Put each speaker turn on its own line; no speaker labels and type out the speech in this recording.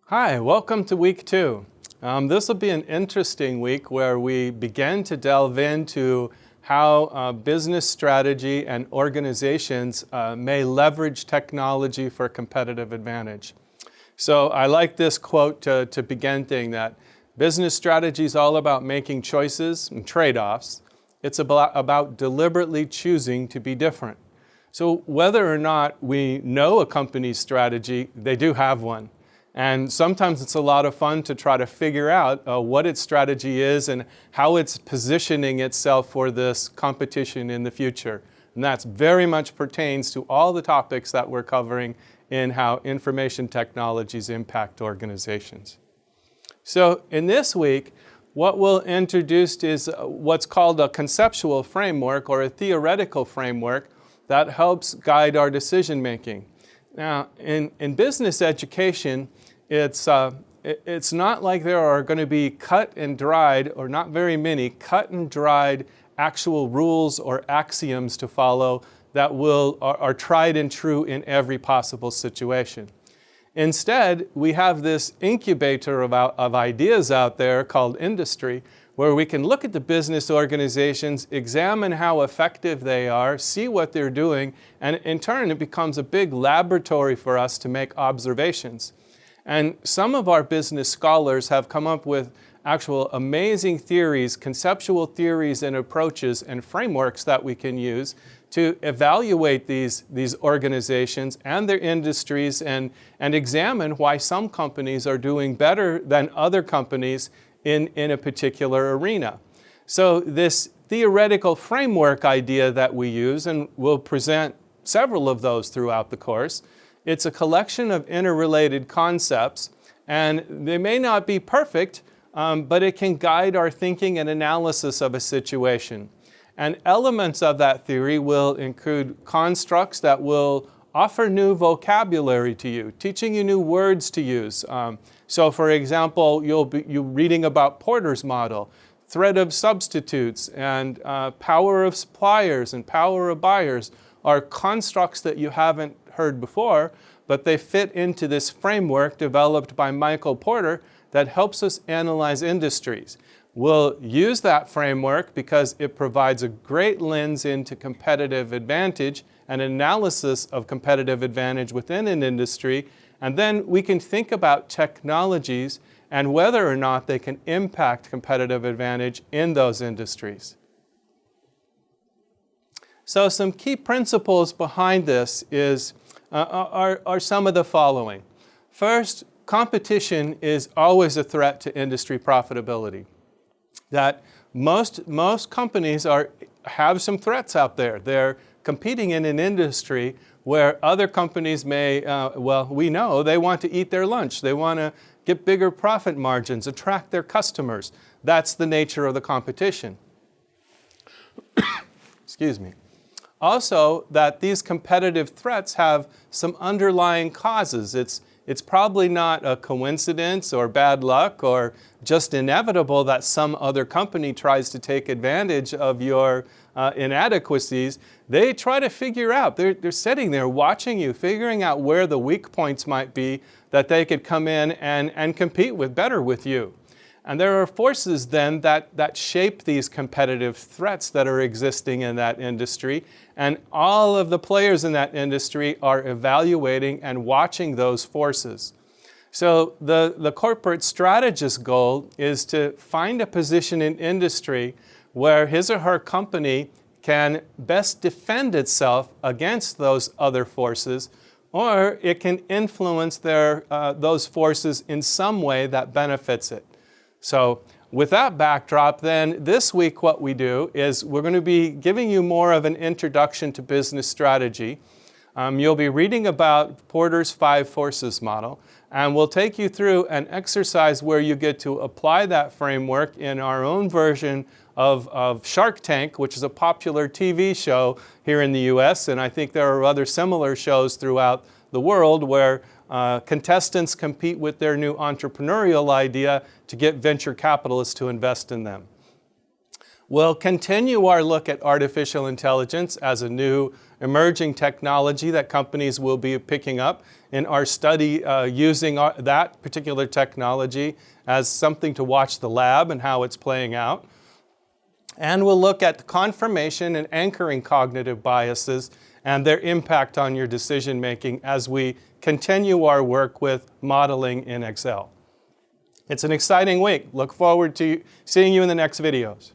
Hi, welcome to week 2. This will be an interesting week where we begin to delve into how business strategy and organizations may leverage technology for competitive advantage. So I like this quote to begin thing that business strategy is all about making choices and trade-offs. It's about deliberately choosing to be different. So whether or not we know a company's strategy, they do have one. And sometimes it's a lot of fun to try to figure out what its strategy is and how it's positioning itself for this competition in the future. And that very much pertains to all the topics that we're covering in how information technologies impact organizations. So in this week, what we'll introduce is what's called a conceptual framework or a theoretical framework that helps guide our decision making. Now, in business education, it's not like there are going to be cut and dried, or not very many, cut and dried actual rules or axioms to follow that are tried and true in every possible situation. Instead, we have this incubator of ideas out there called industry, where we can look at the business organizations, examine how effective they are, see what they're doing, and in turn it becomes a big laboratory for us to make observations. And some of our business scholars have come up with actual amazing theories, conceptual theories and approaches and frameworks that we can use to evaluate these organizations and their industries and examine why some companies are doing better than other companies in a particular arena. So this theoretical framework idea that we use, and we'll present several of those throughout the course, it's a collection of interrelated concepts, and they may not be perfect, but it can guide our thinking and analysis of a situation. And elements of that theory will include constructs that will offer new vocabulary to you, teaching you new words to use. So for example, you're reading about Porter's model, threat of substitutes, and power of suppliers and power of buyers are constructs that you haven't heard before, but they fit into this framework developed by Michael Porter that helps us analyze industries. We'll use that framework because it provides a great lens into competitive advantage and analysis of competitive advantage within an industry, and then we can think about technologies and whether or not they can impact competitive advantage in those industries. So some key principles behind this are some of the following. First, competition is always a threat to industry profitability. That most companies have some threats out there. They're competing in an industry where other companies may, we know they want to eat their lunch. They want to get bigger profit margins, attract their customers. That's the nature of the competition. Excuse me. Also, that these competitive threats have some underlying causes. It's probably not a coincidence or bad luck or just inevitable that some other company tries to take advantage of your inadequacies. They try to figure out, they're sitting there watching you, figuring out where the weak points might be that they could come in and compete better with you. And there are forces then that shape these competitive threats that are existing in that industry. And all of the players in that industry are evaluating and watching those forces. So the corporate strategist's goal is to find a position in industry where his or her company can best defend itself against those other forces, or it can influence those forces in some way that benefits it. So with that backdrop, then this week what we do is we're going to be giving you more of an introduction to business strategy. You'll be reading about Porter's 5 forces model, and we'll take you through an exercise where you get to apply that framework in our own version of Shark Tank, which is a popular TV show here in the US, and I think there are other similar shows throughout the world where contestants compete with their new entrepreneurial idea to get venture capitalists to invest in them. We'll continue our look at artificial intelligence as a new emerging technology that companies will be picking up in our study using that particular technology as something to watch the lab and how it's playing out. And we'll look at confirmation and anchoring cognitive biases and their impact on your decision making as we continue our work with modeling in Excel. It's an exciting week. Look forward to seeing you in the next videos.